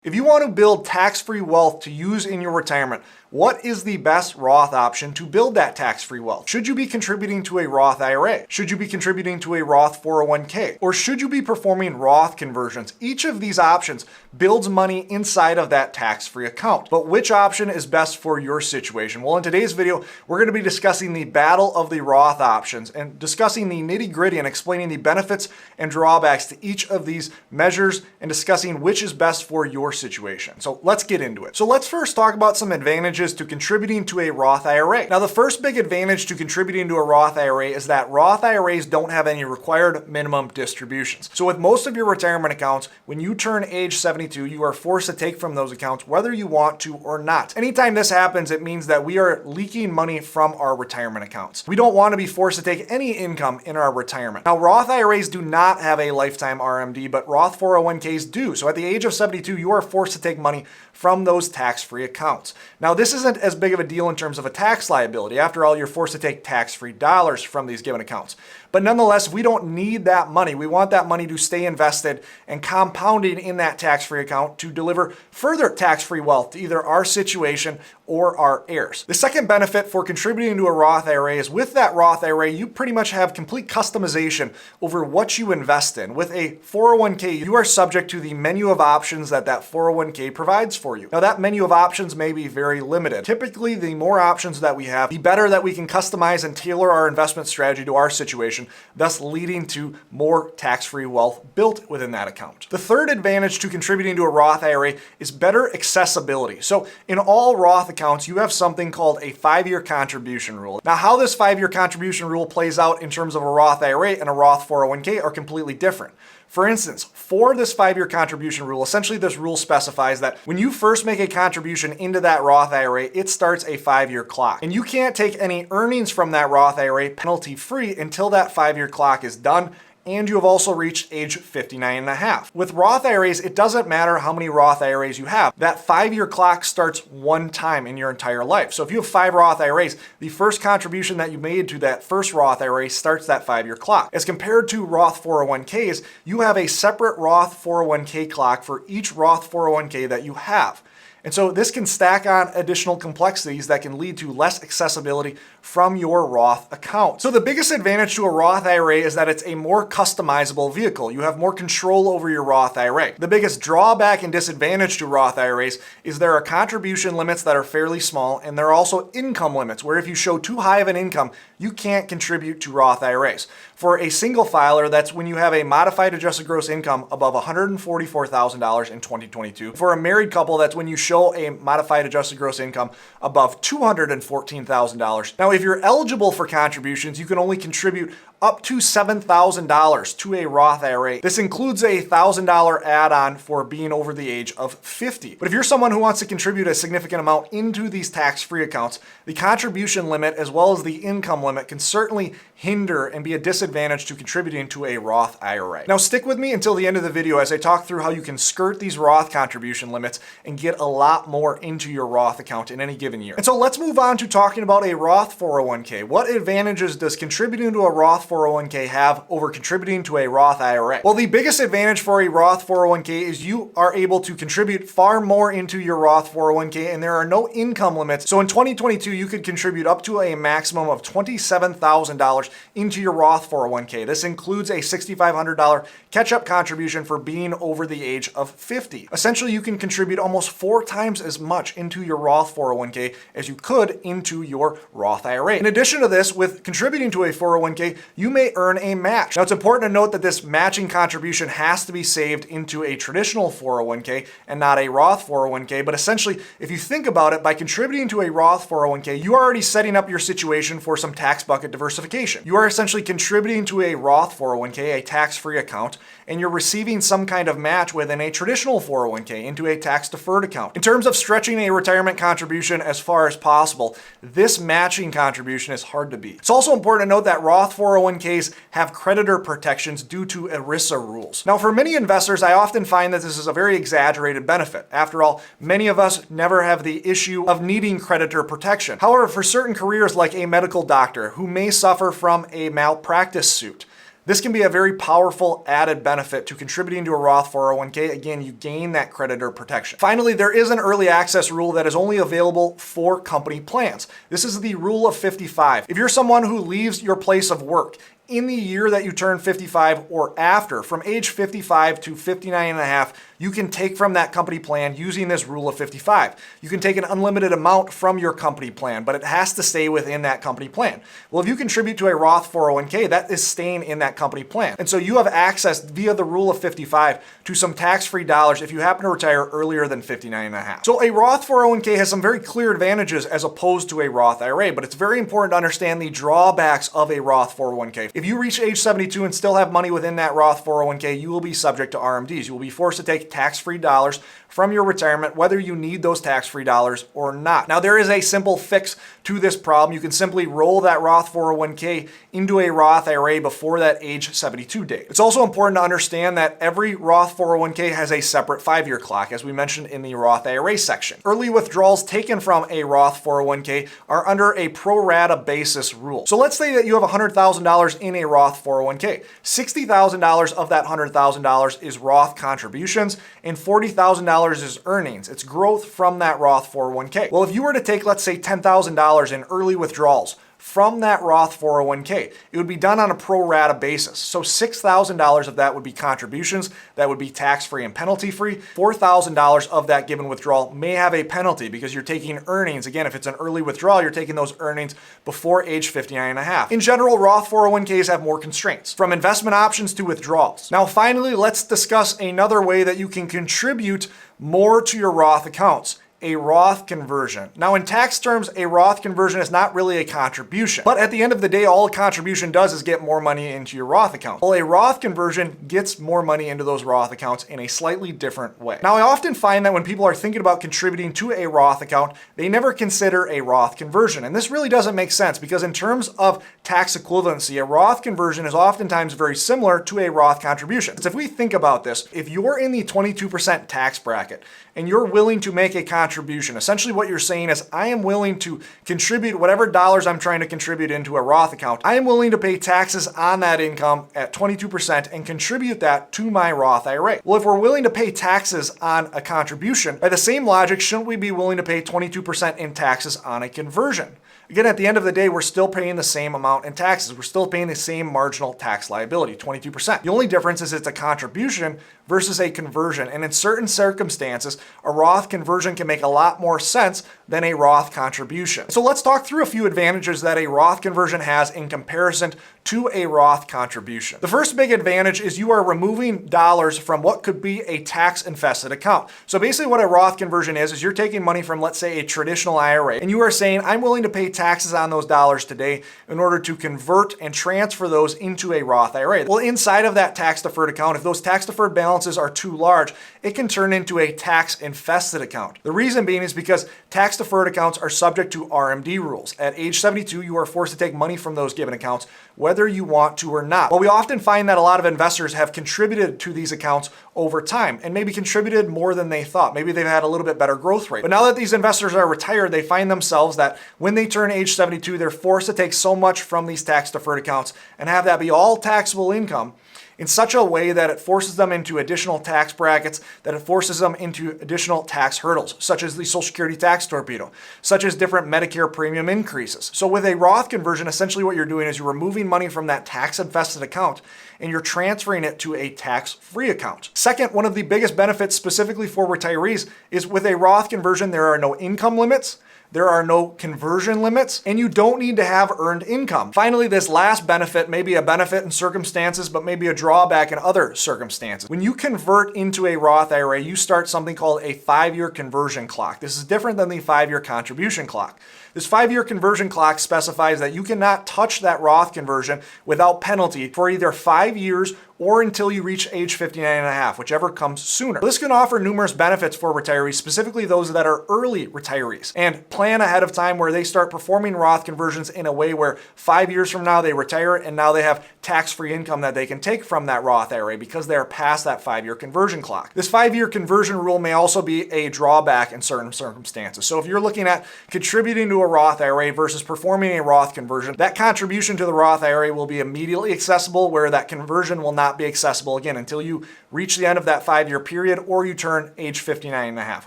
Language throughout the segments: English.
If you want to build tax-free wealth to use in your retirement, what is the best Roth option to build that tax-free wealth? Should you be contributing to a Roth IRA? Should you be contributing to a Roth 401k? Or should you be performing Roth conversions? Each of these options builds money inside of that tax-free account. But which option is best for your situation? Well, in today's video, we're going to be discussing the battle of the Roth options and discussing the nitty-gritty and explaining the benefits and drawbacks to each of these measures and discussing which is best for your situation. So let's get into it. So let's first talk about some advantages to contributing to a Roth IRA. Now, the first big advantage to contributing to a Roth IRA is that Roth IRAs don't have any required minimum distributions. So with most of your retirement accounts, when you turn age 72, you are forced to take from those accounts whether you want to or not. Anytime this happens, it means that we are leaking money from our retirement accounts. We don't want to be forced to take any income in our retirement. Now, Roth IRAs do not have a lifetime RMD, but Roth 401ks do. So at the age of 72, you are forced to take money from those tax-free accounts. Now, this isn't as big of a deal in terms of a tax liability. After all, you're forced to take tax-free dollars from these given accounts. But nonetheless, we don't need that money. We want that money to stay invested and compounding in that tax-free account to deliver further tax-free wealth to either our situation or our heirs. The second benefit for contributing to a Roth IRA is with that Roth IRA, you pretty much have complete customization over what you invest in. With a 401k, you are subject to the menu of options that 401k provides for you. Now, that menu of options may be very limited. Typically, the more options that we have, the better that we can customize and tailor our investment strategy to our situation, thus leading to more tax-free wealth built within that account. The third advantage to contributing to a Roth IRA is better accessibility. So in all Roth accounts, you have something called a 5-year contribution rule. Now, how this 5-year contribution rule plays out in terms of a Roth IRA and a Roth 401k are completely different. For instance, for this 5-year contribution rule, essentially this rule specifies that when you first make a contribution into that Roth IRA, it starts a 5-year clock. And you can't take any earnings from that Roth IRA penalty-free until that 5-year clock is done, and you have also reached age 59 and a half. With Roth IRAs, it doesn't matter how many Roth IRAs you have. That 5-year clock starts one time in your entire life. So if you have 5 Roth IRAs, the first contribution that you made to that first Roth IRA starts that 5-year clock. As compared to Roth 401ks, you have a separate Roth 401k clock for each Roth 401k that you have. And so this can stack on additional complexities that can lead to less accessibility from your Roth account. So the biggest advantage to a Roth IRA is that it's a more customizable vehicle. You have more control over your Roth IRA. The biggest drawback and disadvantage to Roth IRAs is there are contribution limits that are fairly small, and there are also income limits where if you show too high of an income, you can't contribute to Roth IRAs. For a single filer, that's when you have a modified adjusted gross income above $144,000 in 2022. For a married couple, that's when you show a modified adjusted gross income above $214,000. Now, if you're eligible for contributions, you can only contribute up to $7,000 to a Roth IRA. This includes a $1,000 add-on for being over the age of 50. But if you're someone who wants to contribute a significant amount into these tax-free accounts, the contribution limit as well as the income limit can certainly hinder and be a disadvantage to contributing to a Roth IRA. Now, stick with me until the end of the video as I talk through how you can skirt these Roth contribution limits and get a lot more into your Roth account in any given year. And so let's move on to talking about a Roth 401k. What advantages does contributing to a Roth 401k have over contributing to a Roth IRA? Well, the biggest advantage for a Roth 401k is you are able to contribute far more into your Roth 401k and there are no income limits. So in 2022, you could contribute up to a maximum of $27,000 into your Roth 401k. This includes a $6,500 catch-up contribution for being over the age of 50. Essentially, you can contribute almost 4 times as much into your Roth 401k as you could into your Roth IRA. In addition to this, with contributing to a 401k, you may earn a match. Now, it's important to note that this matching contribution has to be saved into a traditional 401k and not a Roth 401k. But essentially, if you think about it, by contributing to a Roth 401k, you are already setting up your situation for some tax bucket diversification. You are essentially contributing to a Roth 401k, a tax-free account, and you're receiving some kind of match within a traditional 401k into a tax-deferred account. In terms of stretching a retirement contribution as far as possible, this matching contribution is hard to beat. It's also important to note that Roth 401ks have creditor protections due to ERISA rules. Now, for many investors, I often find that this is a very exaggerated benefit. After all, many of us never have the issue of needing creditor protection. However, for certain careers like a medical doctor who may suffer from a malpractice suit, This can be a very powerful added benefit to contributing to a Roth 401k. Again, you gain that creditor protection. Finally, there is an early access rule that is only available for company plans. This is the rule of 55. If you're someone who leaves your place of work in the year that you turn 55 or after, from age 55 to 59 and a half, you can take from that company plan using this rule of 55. You can take an unlimited amount from your company plan, but it has to stay within that company plan. Well, if you contribute to a Roth 401k, that is staying in that company plan. And so you have access via the rule of 55 to some tax-free dollars if you happen to retire earlier than 59 and a half. So a Roth 401k has some very clear advantages as opposed to a Roth IRA, but it's very important to understand the drawbacks of a Roth 401k. If you reach age 72 and still have money within that Roth 401k, you will be subject to RMDs. You will be forced to take tax-free dollars from your retirement, whether you need those tax-free dollars or not. Now, there is a simple fix to this problem. You can simply roll that Roth 401k into a Roth IRA before that age 72 date. It's also important to understand that every Roth 401k has a separate 5-year clock, as we mentioned in the Roth IRA section. Early withdrawals taken from a Roth 401k are under a pro rata basis rule. So let's say that you have $100,000 in a Roth 401k. $60,000 of that $100,000 is Roth contributions and $40,000 is earnings. It's growth from that Roth 401k. Well, if you were to take, let's say, $10,000 in early withdrawals from that Roth 401k, it would be done on a pro rata basis. So $6,000 of that would be contributions, that would be tax-free and penalty-free. $4,000 of that given withdrawal may have a penalty because you're taking earnings. Again, if it's an early withdrawal, you're taking those earnings before age 59 and a half. In general, Roth 401ks have more constraints, from investment options to withdrawals. Now, finally, let's discuss another way that you can contribute more to your Roth accounts: a Roth conversion. Now, in tax terms, a Roth conversion is not really a contribution, but at the end of the day, all a contribution does is get more money into your Roth account. Well, a Roth conversion gets more money into those Roth accounts in a slightly different way. Now, I often find that when people are thinking about contributing to a Roth account, they never consider a Roth conversion. And this really doesn't make sense because in terms of tax equivalency, a Roth conversion is oftentimes very similar to a Roth contribution. So if we think about this, if you're in the 22% tax bracket and you're willing to make a contribution, essentially what you're saying is, I am willing to contribute whatever dollars I'm trying to contribute into a Roth account. I am willing to pay taxes on that income at 22% and contribute that to my Roth IRA. Well, if we're willing to pay taxes on a contribution, by the same logic, shouldn't we be willing to pay 22% in taxes on a conversion? Again, at the end of the day, we're still paying the same amount in taxes. We're still paying the same marginal tax liability, 22%. The only difference is it's a contribution versus a conversion. And in certain circumstances, a Roth conversion can make a lot more sense than a Roth contribution. So let's talk through a few advantages that a Roth conversion has in comparison to a Roth contribution. The first big advantage is you are removing dollars from what could be a tax-infested account. So basically what a Roth conversion is you're taking money from, let's say, a traditional IRA, and you are saying, I'm willing to pay taxes on those dollars today in order to convert and transfer those into a Roth IRA. Well, inside of that tax-deferred account, if those tax-deferred balances are too large, it can turn into a tax-infested account. The reason being is because tax-deferred accounts are subject to RMD rules. At age 72, you are forced to take money from those given accounts, whether you want to or not. Well, we often find that a lot of investors have contributed to these accounts over time and maybe contributed more than they thought. Maybe they've had a little bit better growth rate. But now that these investors are retired, they find themselves that when they turn age 72, they're forced to take so much from these tax-deferred accounts and have that be all taxable income in such a way that it forces them into additional tax brackets, that it forces them into additional tax hurdles, such as the Social Security tax torpedo, such as different Medicare premium increases. So with a Roth conversion, essentially what you're doing is you're removing money from that tax-infested account and you're transferring it to a tax-free account. Second, one of the biggest benefits specifically for retirees is with a Roth conversion, there are no income limits, there are no conversion limits, and you don't need to have earned income. Finally, this last benefit may be a benefit in circumstances, but maybe a drawback in other circumstances. When you convert into a Roth IRA, you start something called a 5-year conversion clock. This is different than the 5-year contribution clock. This 5-year conversion clock specifies that you cannot touch that Roth conversion without penalty for either 5 years or until you reach age 59 and a half, whichever comes sooner. This can offer numerous benefits for retirees, specifically those that are early retirees, and plan ahead of time where they start performing Roth conversions in a way where 5 years from now they retire and now they have tax-free income that they can take from that Roth IRA because they are past that 5-year conversion clock. This 5-year conversion rule may also be a drawback in certain circumstances. So if you're looking at contributing to a Roth IRA versus performing a Roth conversion, that contribution to the Roth IRA will be immediately accessible, where that conversion will not be accessible again until you reach the end of that 5-year period or you turn age 59 and a half,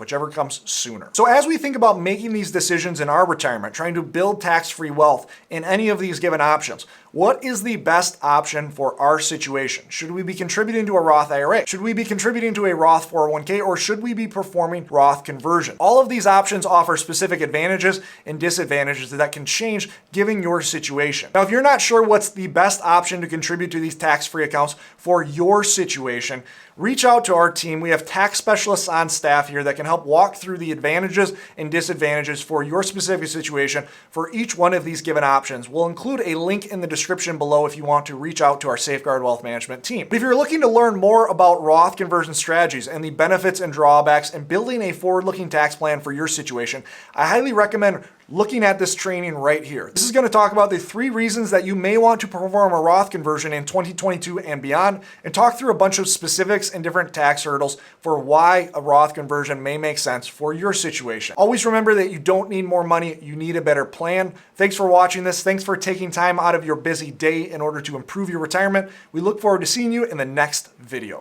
whichever comes sooner. So as we think about making these decisions in our retirement, trying to build tax-free wealth in any of these given options, what is the best option for our situation? Should we be contributing to a Roth IRA? Should we be contributing to a Roth 401k? Or should we be performing Roth conversion? All of these options offer specific advantages and disadvantages that can change given your situation. Now, if you're not sure what's the best option to contribute to these tax-free accounts for your situation, reach out to our team. We have tax specialists on staff here that can help walk through the advantages and disadvantages for your specific situation for each one of these given options. We'll include a link in the description below if you want to reach out to our Safeguard Wealth Management team. If you're looking to learn more about Roth conversion strategies and the benefits and drawbacks and building a forward-looking tax plan for your situation, I highly recommend looking at this training right here. This is going to talk about the 3 reasons that you may want to perform a Roth conversion in 2022 and beyond, and talk through a bunch of specifics and different tax hurdles for why a Roth conversion may make sense for your situation. Always remember that you don't need more money, you need a better plan. Thanks for watching this. Thanks for taking time out of your busy day in order to improve your retirement. We look forward to seeing you in the next video.